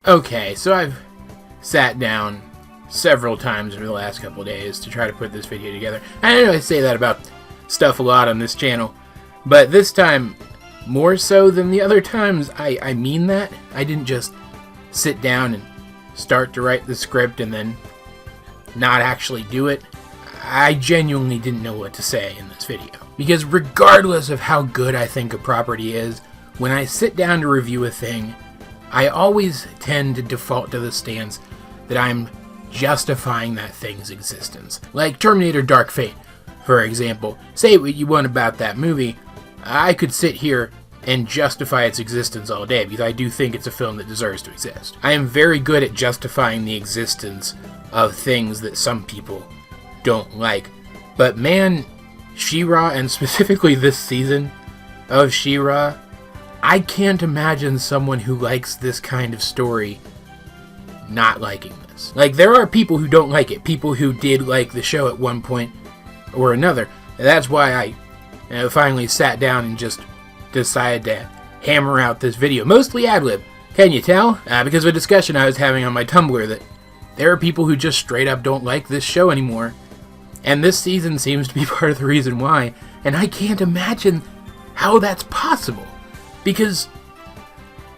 Okay, so I've sat down several times over the last couple days to try to put this video together. I know I say that about stuff a lot on this channel, but this time, more so than the other times, I mean that. I didn't just sit down and start to write the script and then not actually do it. I genuinely didn't know what to say in this video. Because regardless of how good I think a property is, when I sit down to review a thing, I always tend to default to the stance that I'm justifying that thing's existence. Like Terminator Dark Fate, for example. Say what you want about that movie, I could sit here and justify its existence all day because I do think it's a film that deserves to exist. I am very good at justifying the existence of things that some people don't like. But man, She-Ra, and specifically this season of She-Ra, I can't imagine someone who likes this kind of story not liking this. Like, there are people who don't like it, people who did like the show at one point or another. And that's why I finally sat down and just decided to hammer out this video. Mostly ad-lib, can you tell? Because of a discussion I was having on my Tumblr that there are people who just straight up don't like this show anymore. And this season seems to be part of the reason why. And I can't imagine how that's possible. Because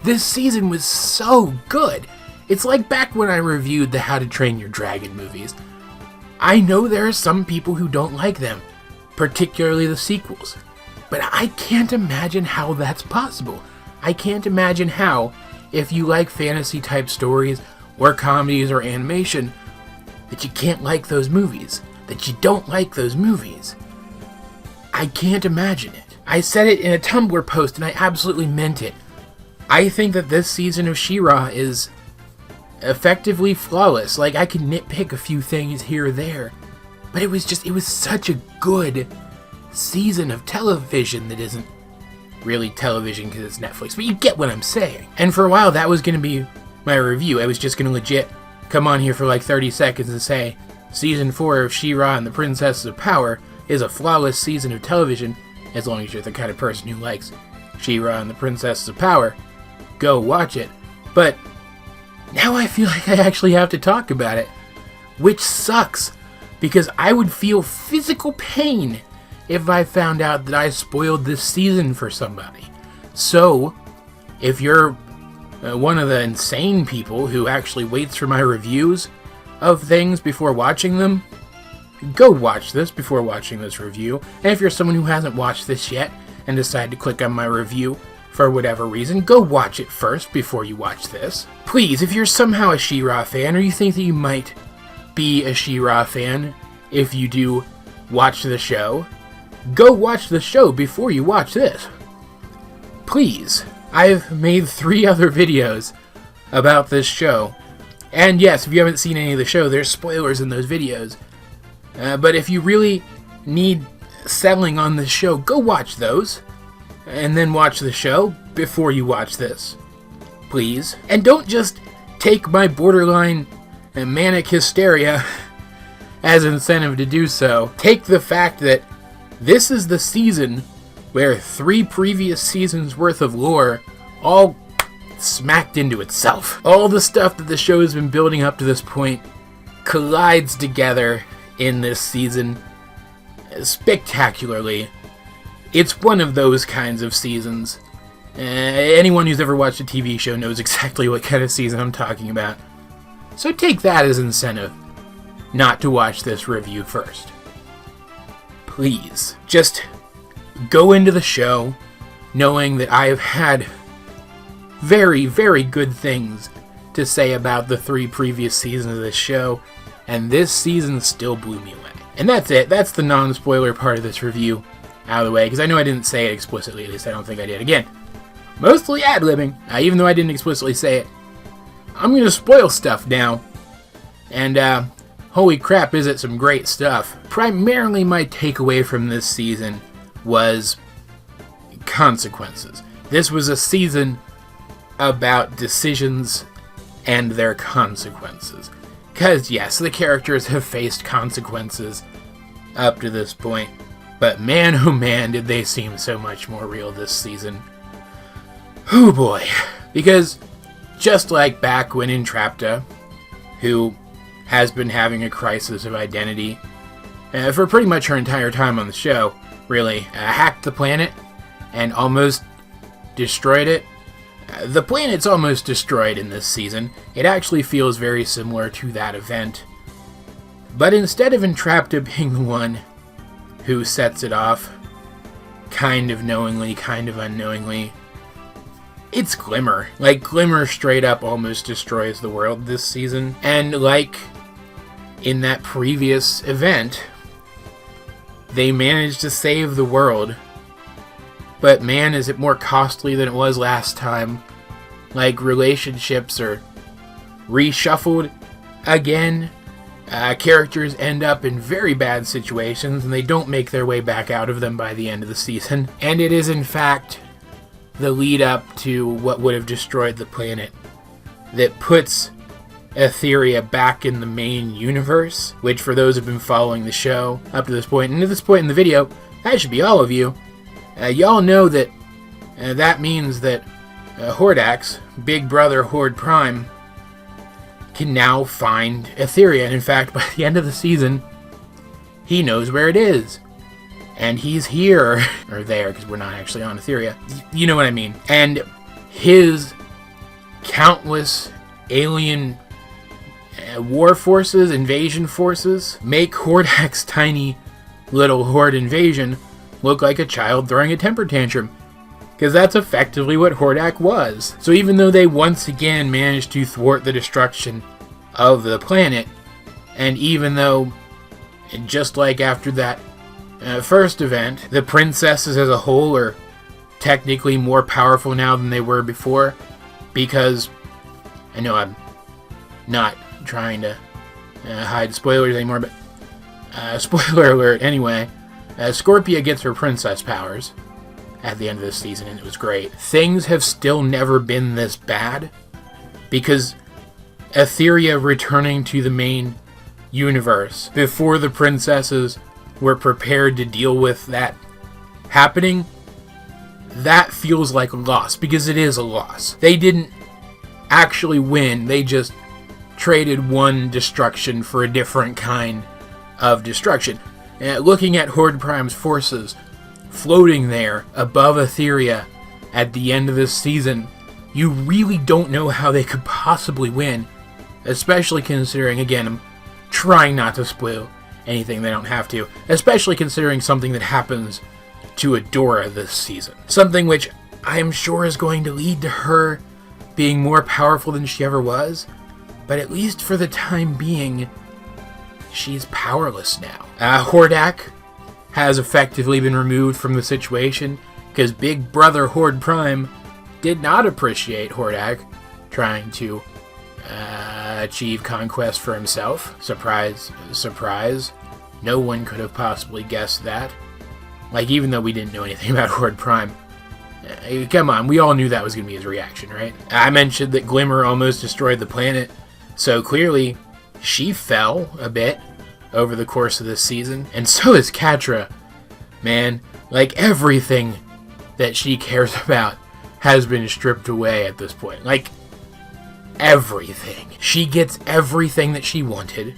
this season was so good. It's like back when I reviewed the How to Train Your Dragon movies. I know there are some people who don't like them, particularly the sequels. But I can't imagine how that's possible. I can't imagine how, if you like fantasy-type stories, or comedies, or animation, that you can't like those movies. That you don't like those movies. I can't imagine it. I said it in a Tumblr post, and I absolutely meant it. I think that this season of She-Ra is effectively flawless. Like, I can nitpick a few things here or there, but it was such a good season of television that isn't really television because it's Netflix, but you get what I'm saying. And for a while, that was going to be my review. I was just going to legit come on here for like 30 seconds and say, Season 4 of She-Ra and the Princesses of Power is a flawless season of television, as long as you're the kind of person who likes She-Ra and the Princesses of Power. Go watch it. But now I feel like I actually have to talk about it, which sucks, because I would feel physical pain if I found out that I spoiled this season for somebody. So, if you're one of the insane people who actually waits for my reviews of things before watching them, go watch this before watching this review. And if you're someone who hasn't watched this yet and decided to click on my review for whatever reason, go watch it first before you watch this. Please, if you're somehow a She-Ra fan, or you think that you might be a She-Ra fan if you do watch the show, go watch the show before you watch this. Please. I've made 3 other videos about this show. And yes, if you haven't seen any of the show, there's spoilers in those videos. But if you really need selling on the show, go watch those. And then watch the show before you watch this. Please. And don't just take my borderline manic hysteria as incentive to do so. Take the fact that this is the season where 3 previous seasons worth of lore all smacked into itself. All the stuff that the show has been building up to this point collides together in this season spectacularly. It's one of those kinds of seasons. Anyone who's ever watched a TV show knows exactly what kind of season I'm talking about. So take that as incentive not to watch this review first. Please, just go into the show knowing that I have had very, very good things to say about the 3 previous seasons of this show, and this season still blew me away. And that's it. That's the non-spoiler part of this review out of the way, because I know I didn't say it explicitly, at least I don't think I did. Again, mostly ad-libbing, even though I didn't explicitly say it. I'm going to spoil stuff now, and holy crap, is it some great stuff. Primarily my takeaway from this season was consequences. This was a season about decisions and their consequences. Because yes, the characters have faced consequences up to this point, but man oh man did they seem so much more real this season. Oh boy. Because just like back when Entrapta, who has been having a crisis of identity for pretty much her entire time on the show, really, hacked the planet and almost destroyed it. The planet's almost destroyed in this season. It actually feels very similar to that event. But instead of Entrapta being the one who sets it off, kind of knowingly, kind of unknowingly, it's Glimmer. Like, Glimmer straight up almost destroys the world this season. And like in that previous event, they managed to save the world. But man, is it more costly than it was last time. Like, relationships are reshuffled again. Characters end up in very bad situations, and they don't make their way back out of them by the end of the season. And it is, in fact, the lead up to what would have destroyed the planet that puts Etheria back in the main universe, which, for those who've been following the show up to this point, and to this point in the video, that should be all of you, y'all know that that means that Hordak's big brother, Horde Prime, can now find Etheria. And in fact, by the end of the season, he knows where it is. And he's here, or there, because we're not actually on Etheria. You know what I mean. And his countless alien war forces, invasion forces, make Hordak's tiny little horde invasion look like a child throwing a temper tantrum. Because that's effectively what Hordak was. So even though they once again managed to thwart the destruction of the planet, and even though, just like after that first event, the princesses as a whole are technically more powerful now than they were before, because I know I'm not trying to hide spoilers anymore, but spoiler alert anyway, Scorpia gets her princess powers at the end of this season, and it was great. Things have still never been this bad, because Etheria returning to the main universe before the princesses were prepared to deal with that happening, that feels like a loss, because it is a loss. They didn't actually win, they just traded one destruction for a different kind of destruction. Looking at Horde Prime's forces floating there above Etheria at the end of this season, you really don't know how they could possibly win, especially considering, again, I'm trying not to spoil anything they don't have to, especially considering something that happens to Adora this season. Something which I am sure is going to lead to her being more powerful than she ever was, but at least for the time being, she's powerless now. Hordak has effectively been removed from the situation, because Big Brother Horde Prime did not appreciate Hordak trying to achieve conquest for himself. Surprise, surprise. No one could have possibly guessed that. Like, even though we didn't know anything about Horde Prime, come on, we all knew that was going to be his reaction, right? I mentioned that Glimmer almost destroyed the planet, so clearly she fell a bit over the course of this season, and so is Catra. Man, like, everything that she cares about has been stripped away at this point. Like, everything. She gets everything that she wanted.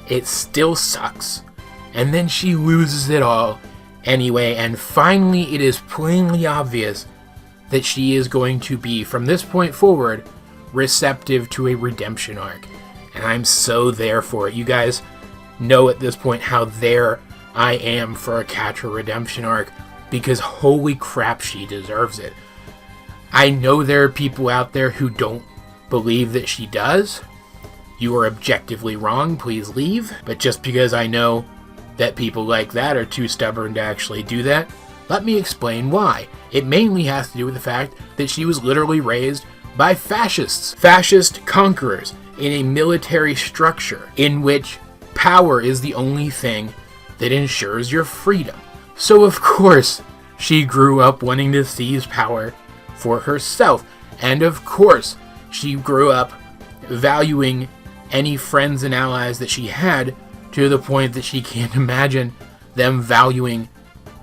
It still sucks. And then she loses it all anyway, and finally it is plainly obvious that she is going to be, from this point forward, receptive to a redemption arc. And I'm so there for it. You guys know at this point how there I am for a Catra redemption arc, because holy crap, she deserves it. I know there are people out there who don't believe that she does. You are objectively wrong, please leave. But just because I know that people like that are too stubborn to actually do that, let me explain why. It mainly has to do with the fact that she was literally raised by fascists. Fascist conquerors in a military structure in which power is the only thing that ensures your freedom. So of course, she grew up wanting to seize power for herself. And of course, she grew up valuing any friends and allies that she had, to the point that she can't imagine them valuing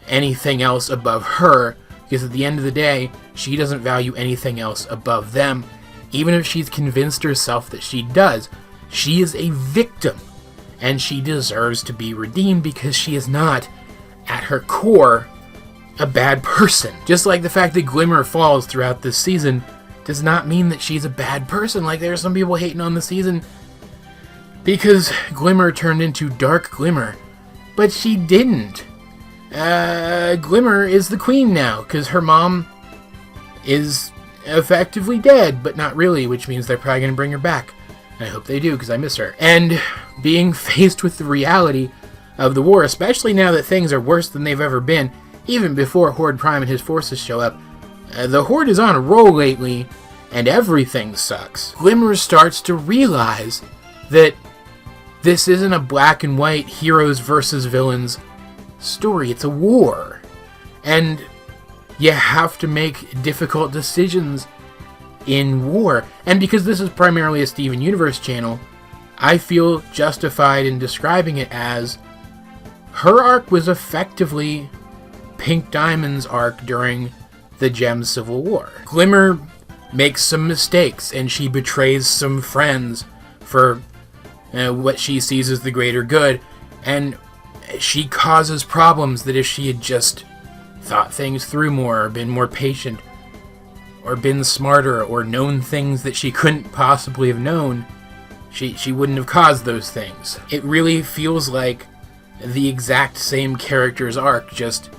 anything else above her, because at the end of the day, she doesn't value anything else above them, even if she's convinced herself that she does. She is a victim, and she deserves to be redeemed because she is not, at her core, a bad person. Just like the fact that Glimmer falls throughout this season does not mean that she's a bad person. Like, there are some people hating on the season because Glimmer turned into Dark Glimmer, but she didn't. Glimmer is the queen now, because her mom is effectively dead, but not really, which means they're probably going to bring her back. I hope they do, because I miss her. And being faced with the reality of the war, especially now that things are worse than they've ever been, even before Horde Prime and his forces show up, the Horde is on a roll lately, and everything sucks. Glimmer starts to realize that this isn't a black and white heroes versus villains story, it's a war. And you have to make difficult decisions in war. And because this is primarily a Steven Universe channel, I feel justified in describing it as her arc was effectively Pink Diamond's arc during the Gem Civil War. Glimmer makes some mistakes, and she betrays some friends for what she sees as the greater good, and she causes problems that if she had just thought things through more, or been more patient, or been smarter, or known things that she couldn't possibly have known, she wouldn't have caused those things. It really feels like the exact same character's arc, just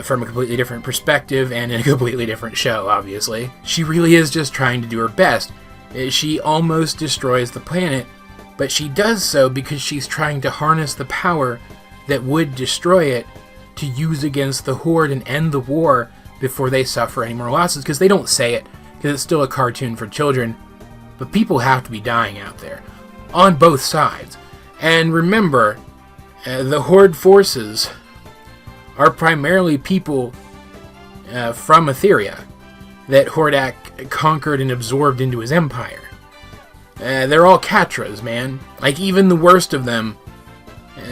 from a completely different perspective and in a completely different show, obviously. She really is just trying to do her best. She almost destroys the planet, but she does so because she's trying to harness the power that would destroy it to use against the Horde and end the war before they suffer any more losses, because they don't say it, because it's still a cartoon for children, but people have to be dying out there, on both sides. And remember, the Horde forces are primarily people from Etheria that Hordak conquered and absorbed into his empire. They're all Catras, man. Like, even the worst of them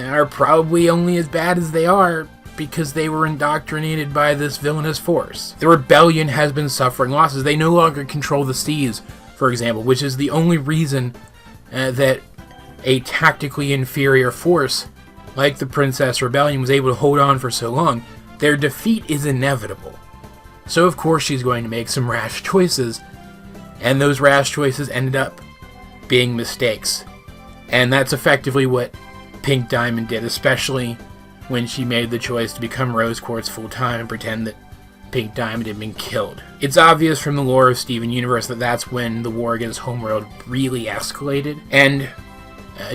are probably only as bad as they are because they were indoctrinated by this villainous force. The rebellion has been suffering losses. They no longer control the seas, for example, which is the only reason that a tactically inferior force like the Princess Rebellion was able to hold on for so long. Their defeat is inevitable. So of course she's going to make some rash choices, and those rash choices ended up being mistakes. And that's effectively what Pink Diamond did, especially when she made the choice to become Rose Quartz full-time and pretend that Pink Diamond had been killed. It's obvious from the lore of Steven Universe that that's when the war against Homeworld really escalated, and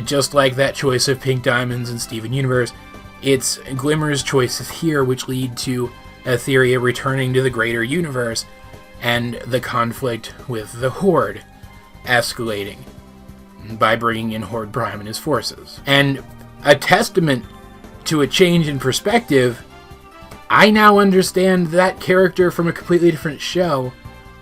just like that choice of Pink Diamonds in Steven Universe, it's Glimmer's choices here which lead to Etheria returning to the greater universe and the conflict with the Horde escalating by bringing in Horde Prime and his forces. And a testament to a change in perspective, I now understand that character from a completely different show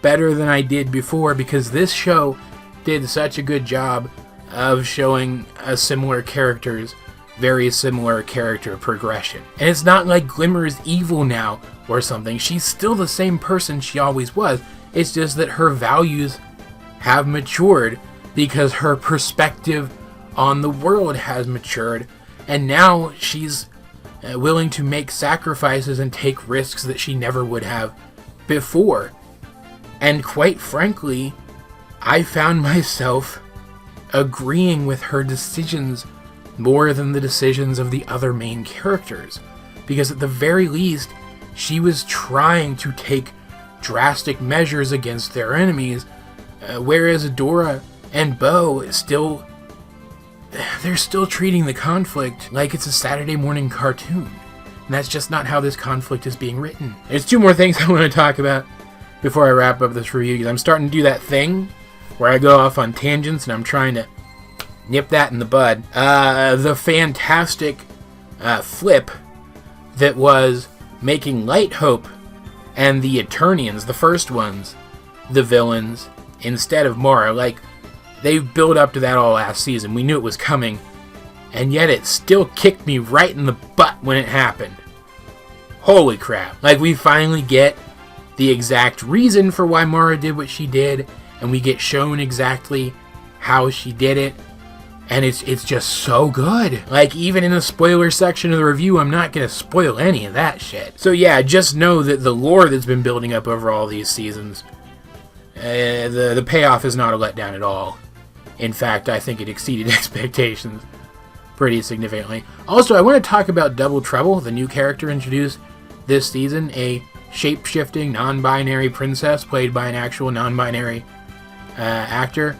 better than I did before, because this show did such a good job of showing a similar character's very similar character progression. And it's not like Glimmer is evil now or something. She's still the same person she always was. It's just that her values have matured because her perspective on the world has matured, and now she's willing to make sacrifices and take risks that she never would have before. And quite frankly, I found myself agreeing with her decisions more than the decisions of the other main characters, because at the very least she was trying to take drastic measures against their enemies, whereas Adora and Bo they're still treating the conflict like it's a Saturday morning cartoon, and that's just not how this conflict is being written. There's two more things I want to talk about before I wrap up this review, because I'm starting to do that thing where I go off on tangents, and I'm trying to nip that in the bud. The fantastic flip that was making Light Hope and the Eternians, the first ones, the villains, instead of Moira. Like, they built up to that all last season. We knew it was coming, and yet it still kicked me right in the butt when it happened. Holy crap. Like, we finally get the exact reason for why Moira did what she did, and we get shown exactly how she did it, and it's just so good. Like, even in the spoiler section of the review, I'm not gonna spoil any of that shit. So yeah, just know that the lore that's been building up over all these seasons, the payoff is not a letdown at all. In fact, I think it exceeded expectations pretty significantly. Also, I want to talk about Double Trouble, the new character introduced this season, a shape-shifting, non-binary princess played by an actual non-binary actor,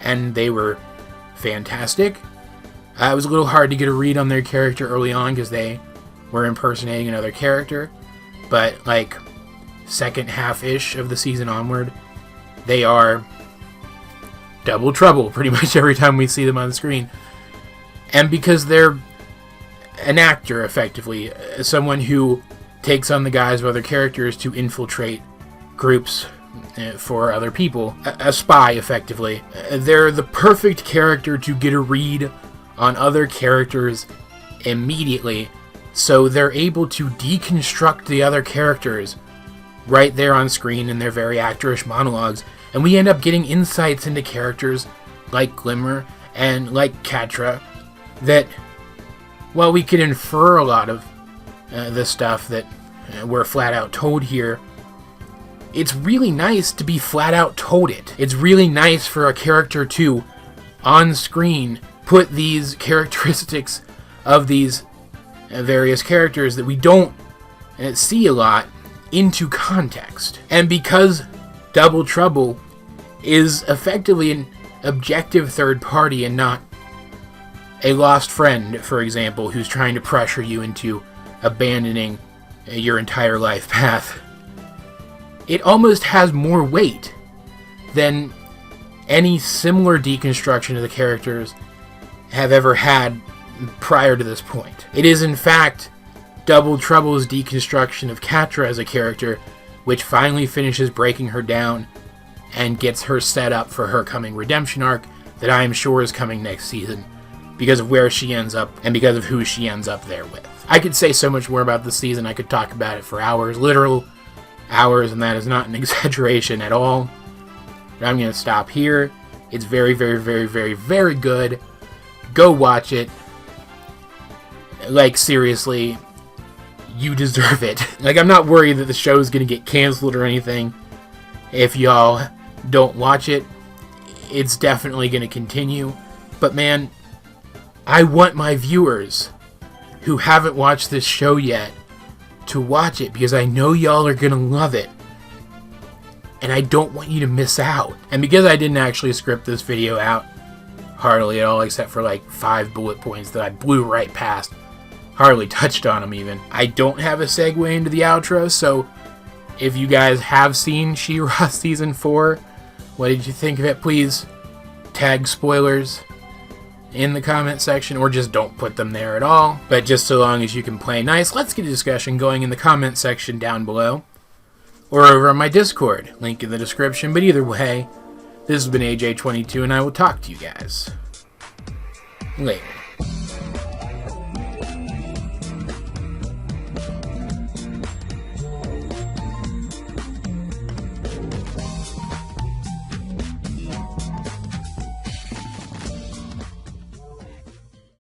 and they were fantastic. It was a little hard to get a read on their character early on because they were impersonating another character, but like second half-ish of the season onward, they are Double Trouble pretty much every time we see them on the screen. And because they're an actor, effectively, someone who takes on the guise of other characters to infiltrate groups for other people, a spy, effectively, they're the perfect character to get a read on other characters immediately, so they're able to deconstruct the other characters right there on screen in their very actorish monologues, and we end up getting insights into characters like Glimmer and like Catra that, while we could infer a lot of the stuff that we're flat out told here, it's really nice to be flat out told it. It's really nice for a character to, on screen, put these characteristics of these various characters that we don't see a lot into context. And because Double Trouble is effectively an objective third party and not a lost friend, for example, who's trying to pressure you into abandoning your entire life path, it almost has more weight than any similar deconstruction of the characters have ever had prior to this point. It is, in fact, Double Trouble's deconstruction of Catra as a character, which finally finishes breaking her down and gets her set up for her coming redemption arc that I am sure is coming next season, because of where she ends up and because of who she ends up there with. I could say so much more about this season. I could talk about it for hours, literal hours, and that is not an exaggeration at all. But I'm going to stop here. It's very, very, very, very, very good. Go watch it. Like, seriously, you deserve it. Like, I'm not worried that the show is going to get canceled or anything if y'all don't watch it. It's definitely going to continue. But man, I want my viewers who haven't watched this show yet to watch it, because I know y'all are gonna love it, and I don't want you to miss out. And because I didn't actually script this video out hardly at all, except for like 5 bullet points that I blew right past, hardly touched on them even, I don't have a segue into the outro. So if you guys have seen She-Ra Season 4, what did you think of it? Please tag spoilers in the comment section, or just don't put them there at all. But just so long as you can play nice, let's get a discussion going in the comment section down below, or over on my Discord, link in the description. But either way, this has been AJ22, and I will talk to you guys later.